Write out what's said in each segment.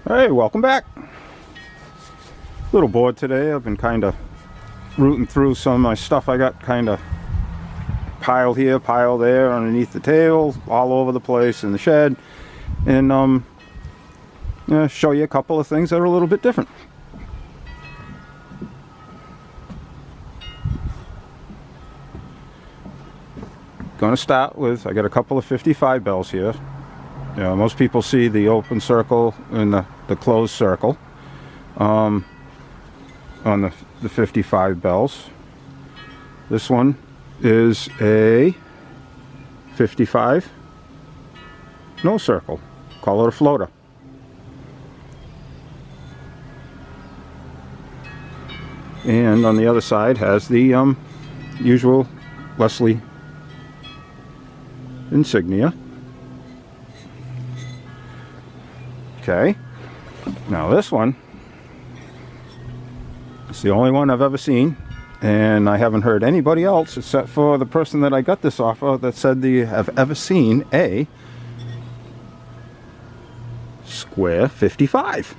Hey, welcome back. Little bored today. I've been kind of rooting through some of my stuff. I got kind of piled here, piled there, underneath the tail, all over the place in the shed, and show you a couple of things that are a little bit different. Going to start with, I got a couple of 55 bells here. You know, most people see the open circle and the closed circle on the 55 bells. This one is a 55 no circle. Call it a floater. And on the other side has the usual Leslie insignia. Okay, now this one is the only one I've ever seen, and I haven't heard anybody else except for the person that I got this off of that said they have ever seen a square 55.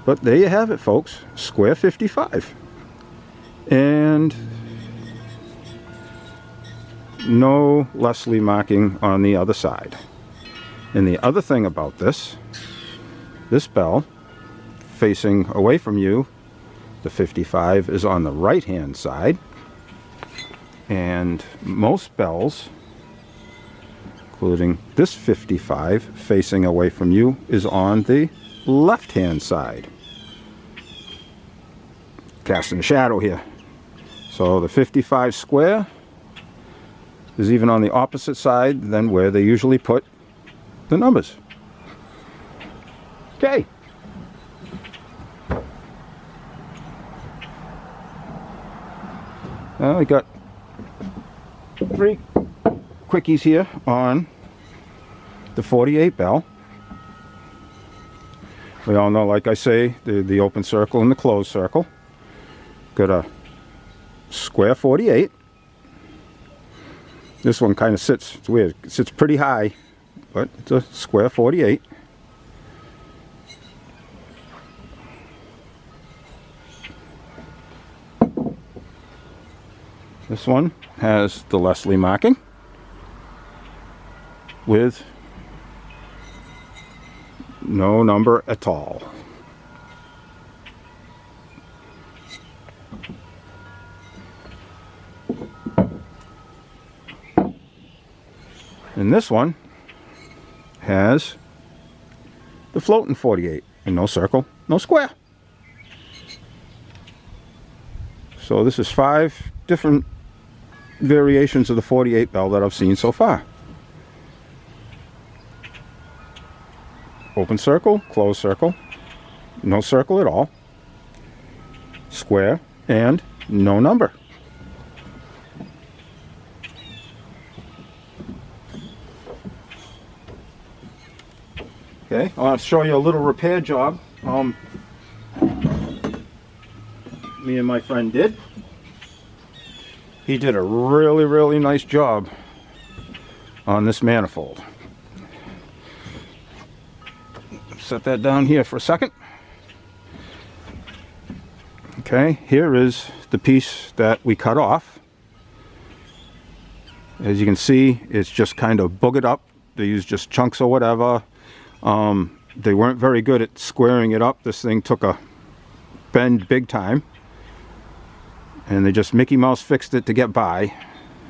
But there you have it, folks, square 55. And no Leslie marking on the other side. And the other thing about this bell facing away from you, the 55 is on the right hand side, and most bells, including this 55 facing away from you, is on the left hand side. Casting a shadow here. So the 55 square is even on the opposite side than where they usually put the numbers. Okay. Now we got 3 quickies here on the 48 bell. We all know, like I say, the open circle and the closed circle. Got a square 48. This one kind of sits, it's weird, it sits pretty high, but it's a square 48. This one has the Leslie marking with no number at all. And this one has the floating 48 and no circle, no square. So this is 5 different variations of the 48 bell that I've seen so far. Open circle, closed circle, no circle at all, square, and no number. Okay, I'll show you a little repair job me and my friend did. He did a really nice job on this manifold. Set that down here for a second. Okay, here is the piece that we cut off. As you can see, it's just kind of boogered up. They used just chunks or whatever. They weren't very good at squaring it up. This thing took a bend big time, and they just Mickey Mouse fixed it to get by.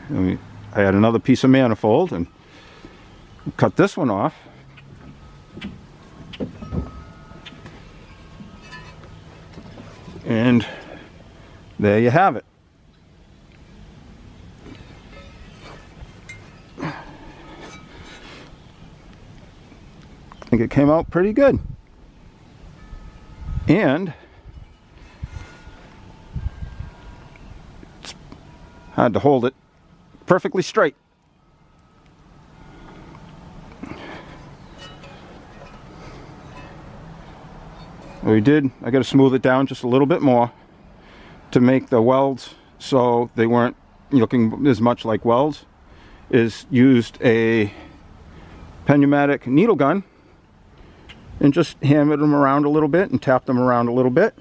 I had another piece of manifold and cut this one off. And there you have it. I think it came out pretty good. And it's hard to hold it perfectly straight. I got to smooth it down just a little bit more to make the welds so they weren't looking as much like welds. Is used a pneumatic needle gun and just hammered them around a little bit and tapped them around a little bit.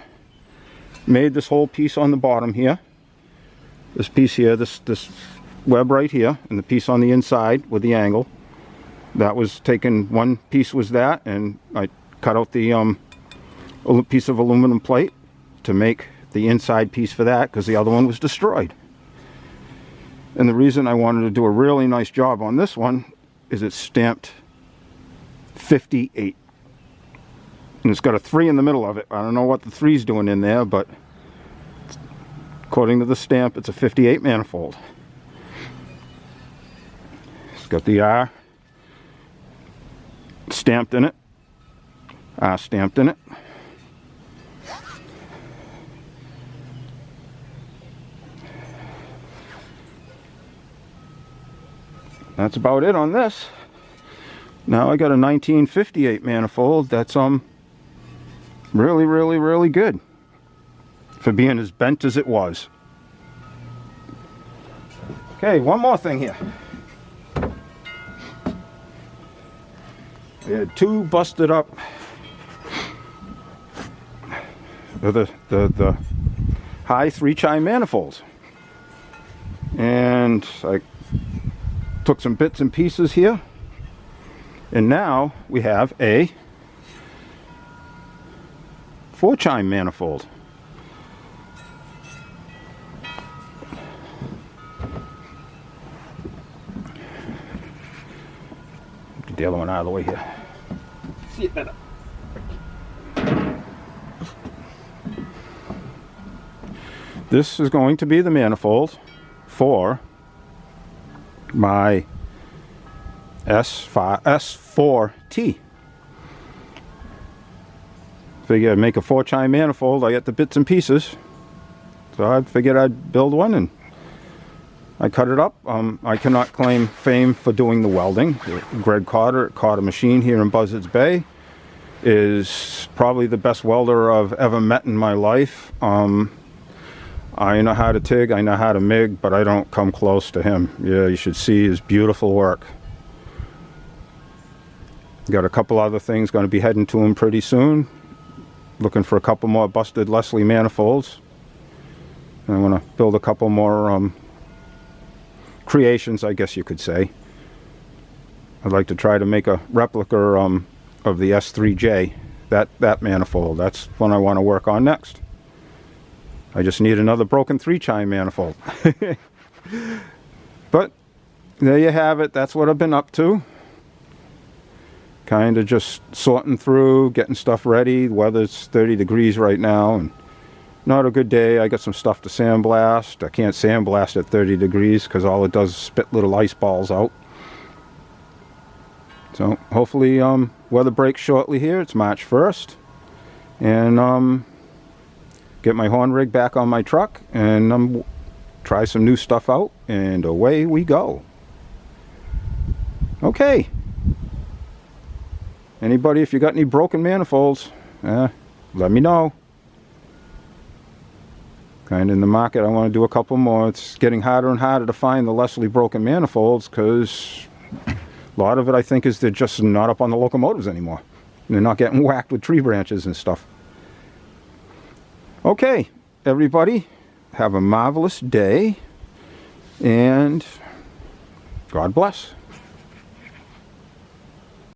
Made this whole piece on the bottom here. This piece here, this web right here, and the piece on the inside with the angle. That was taken, one piece was that, and I cut out the piece of aluminum plate to make the inside piece for that, because the other one was destroyed. And the reason I wanted to do a really nice job on this one is it's stamped 58. And it's got a 3 in the middle of it. I don't know what the 3's doing in there, but according to the stamp, it's a 58 manifold. It's got the R stamped in it. R stamped in it. That's about it on this. Now I got a 1958 manifold that's really good for being as bent as it was. Okay, one more thing here. We had two busted up the high 3-chime manifolds, and I took some bits and pieces here, and now we have a 4-chime manifold. Get the other one out of the way here. See it better. This is going to be the manifold for my S4T. Figure I'd make a 4-chime manifold. I got the bits and pieces, so I figured I'd build one, and I cut it up. I cannot claim fame for doing the welding. Gregg Cotter at Cotter Machine here in Buzzards Bay is probably the best welder I've ever met in my life. I know how to TIG, I know how to MIG, but I don't come close to him. Yeah, you should see his beautiful work. Got a couple other things going to be heading to him pretty soon. Looking for a couple more busted Leslie manifolds. I want to build a couple more creations, I guess you could say. I'd like to try to make a replica of the S3J, that manifold. That's one I want to work on next. I just need another broken 3-chime manifold. But there you have it. That's what I've been up to. Kind of just sorting through, getting stuff ready. The weather's 30 degrees right now, and not a good day. I got some stuff to sandblast. I can't sandblast at 30 degrees because all it does is spit little ice balls out. So hopefully weather breaks shortly here. It's March 1st. And get my horn rig back on my truck and try some new stuff out, and away we go. Okay. Anybody, if you got any broken manifolds, let me know. Kind of in the market, I want to do a couple more. It's getting harder and harder to find the Leslie broken manifolds, because a lot of it I think is they're just not up on the locomotives anymore. They're not getting whacked with tree branches and stuff. Okay, everybody, have a marvelous day, and God bless.